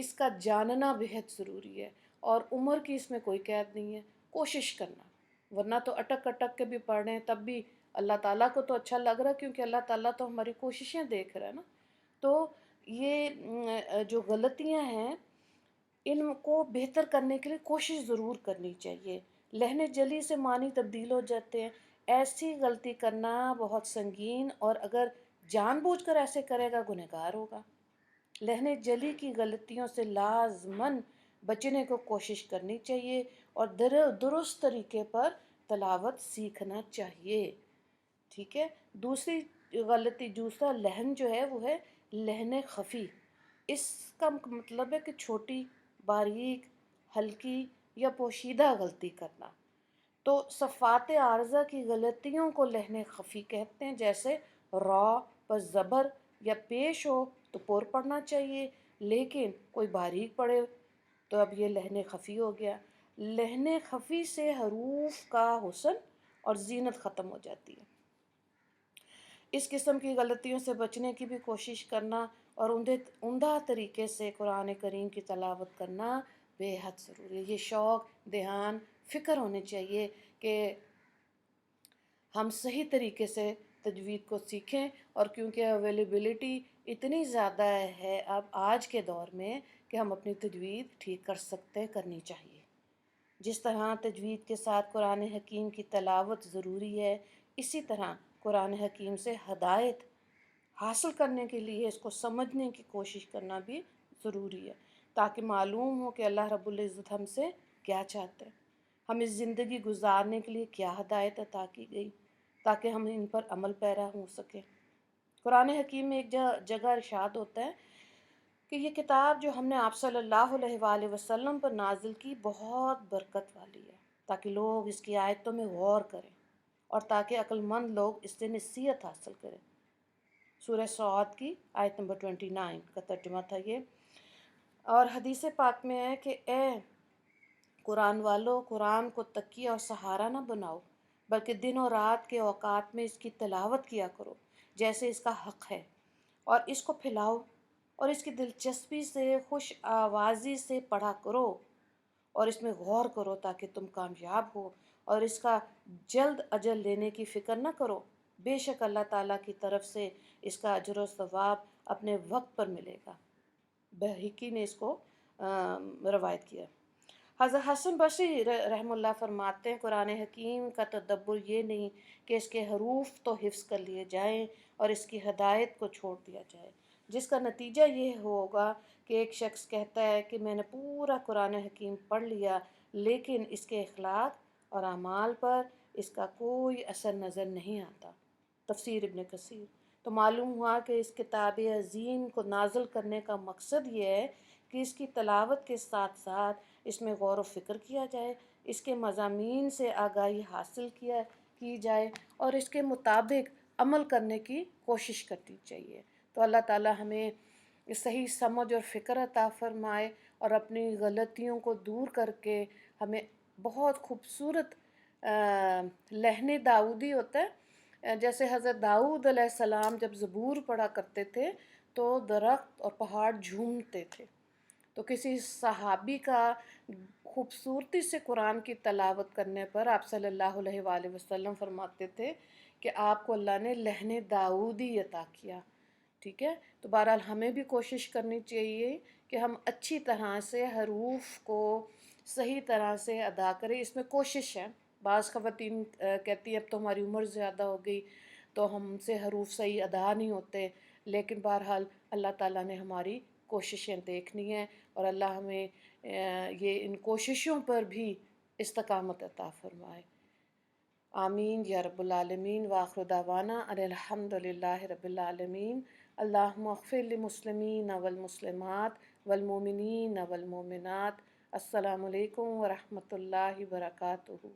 اس کا جاننا بہت ضروری ہے، اور عمر کی اس میں کوئی قید نہیں ہے، کوشش کرنا، ورنہ تو اٹک اٹک کے بھی پڑھ رہے ہیں تب بھی اللہ تعالیٰ کو تو اچھا لگ رہا ہے، کیونکہ اللہ تعالیٰ تو ہماری کوششیں دیکھ رہا ہے نا۔ تو یہ جو غلطیاں ہیں ان کو بہتر کرنے کے لیے کوشش ضرور کرنی چاہیے۔ لہنے جلی سے معنی تبدیل ہو جاتے ہیں، ایسی غلطی کرنا بہت سنگین، اور اگر جان بوجھ کر ایسے کرے گا گنہگار ہوگا۔ لہنے جلی کی غلطیوں سے لازماً بچنے کو کوشش کرنی چاہیے، اور درست طریقے پر تلاوت سیکھنا چاہیے، ٹھیک ہے۔ دوسری غلطی، دوسرا لہن جو ہے وہ ہے لہن خفی۔ اس کا مطلب ہے کہ چھوٹی، باریک، ہلکی یا پوشیدہ غلطی کرنا۔ تو صفات عارضہ کی غلطیوں کو لہن خفی کہتے ہیں، جیسے را پر زبر یا پیش ہو تو پر پڑھنا چاہیے، لیکن کوئی باریک پڑھے تو اب یہ لہن خفی ہو گیا۔ لہن خفی سے حروف کا حسن اور زینت ختم ہو جاتی ہے۔ اس قسم کی غلطیوں سے بچنے کی بھی کوشش کرنا اور عمدہ طریقے سے قرآن کریم کی تلاوت کرنا بے حد ضروری ہے۔ یہ شوق، دھیان، فکر ہونی چاہیے کہ ہم صحیح طریقے سے تجوید کو سیکھیں، اور کیونکہ اویلیبلٹی اتنی زیادہ ہے اب آج کے دور میں کہ ہم اپنی تجوید ٹھیک کر سکتے، کرنی چاہیے۔ جس طرح تجوید کے ساتھ قرآن حکیم کی تلاوت ضروری ہے، اسی طرح قرآن حکیم سے ہدایت حاصل کرنے کے لیے اس کو سمجھنے کی کوشش کرنا بھی ضروری ہے، تاکہ معلوم ہو کہ اللہ رب العزت ہم سے کیا چاہتے ہیں، ہمیں زندگی گزارنے کے لیے کیا ہدایت عطا کی گئی، تاکہ ہم ان پر عمل پیرا ہو سکیں۔ قرآن حکیم میں ایک جگہ ارشاد ہوتا ہے کہ یہ کتاب جو ہم نے آپ صلی اللہ علیہ وآلہ وسلم پر نازل کی بہت برکت والی ہے، تاکہ لوگ اس کی آیتوں میں غور کریں اور تاکہ عقل مند لوگ اس سے نصیحت حاصل کریں۔ سورہ صاد کی آیت نمبر 29 کا ترجمہ تھا یہ۔ اور حدیث پاک میں ہے کہ اے قرآن والو، قرآن کو تکیہ اور سہارا نہ بناؤ، بلکہ دن اور رات کے اوقات میں اس کی تلاوت کیا کرو جیسے اس کا حق ہے، اور اس کو پھیلاؤ اور اس کی دلچسپی سے، خوش آوازی سے پڑھا کرو، اور اس میں غور کرو تاکہ تم کامیاب ہو، اور اس کا جلد اجل لینے کی فکر نہ کرو، بے شک اللہ تعالیٰ کی طرف سے اس کا اجر و ثواب اپنے وقت پر ملے گا۔ بہقی نے اس کو روایت کیا۔ حضرت حسن بصری رحمہ اللہ فرماتے ہیں قرآن حکیم کا تدبر یہ نہیں کہ اس کے حروف تو حفظ کر لیے جائیں اور اس کی ہدایت کو چھوڑ دیا جائے، جس کا نتیجہ یہ ہوگا کہ ایک شخص کہتا ہے کہ میں نے پورا قرآن حکیم پڑھ لیا، لیکن اس کے اخلاق اور اعمال پر اس کا کوئی اثر نظر نہیں آتا۔ تفسیر ابن کثیر۔ تو معلوم ہوا کہ اس کتاب عظیم کو نازل کرنے کا مقصد یہ ہے کہ اس کی تلاوت کے ساتھ ساتھ اس میں غور و فکر کیا جائے، اس کے مضامین سے آگاہی حاصل کی جائے اور اس کے مطابق عمل کرنے کی کوشش کرنی چاہیے۔ تو اللہ تعالی ہمیں صحیح سمجھ اور فکر عطا فرمائے، اور اپنی غلطیوں کو دور کر کے ہمیں بہت خوبصورت لہن داؤدی ہوتا ہے، جیسے حضرت داؤد علیہ السلام جب زبور پڑھا کرتے تھے تو درخت اور پہاڑ جھومتے تھے۔ تو کسی صحابی کا خوبصورتی سے قرآن کی تلاوت کرنے پر آپ صلی اللہ علیہ وآلہ وسلم فرماتے تھے کہ آپ کو اللہ نے لہن داؤدی عطا کیا، ٹھیک ہے۔ تو بہرحال ہمیں بھی کوشش کرنی چاہیے کہ ہم اچھی طرح سے حروف کو صحیح طرح سے ادا کریں، اس میں کوشش ہے۔ بعض خواتین کہتی ہیں اب تو ہماری عمر زیادہ ہو گئی تو ہم سے حروف صحیح ادا نہیں ہوتے، لیکن بہرحال اللہ تعالیٰ نے ہماری کوششیں دیکھنی ہیں، اور اللہ ہمیں یہ ان کوششوں پر بھی استقامت عطا فرمائے۔ آمین یا رب العالمین۔ وآخر دعوانا ان الحمد للہ رب العالمین۔ اللہم اغفر للمسلمین والمسلمات والمؤمنین والمؤمنات۔ السلام علیکم ورحمۃ اللہ وبرکاتہ۔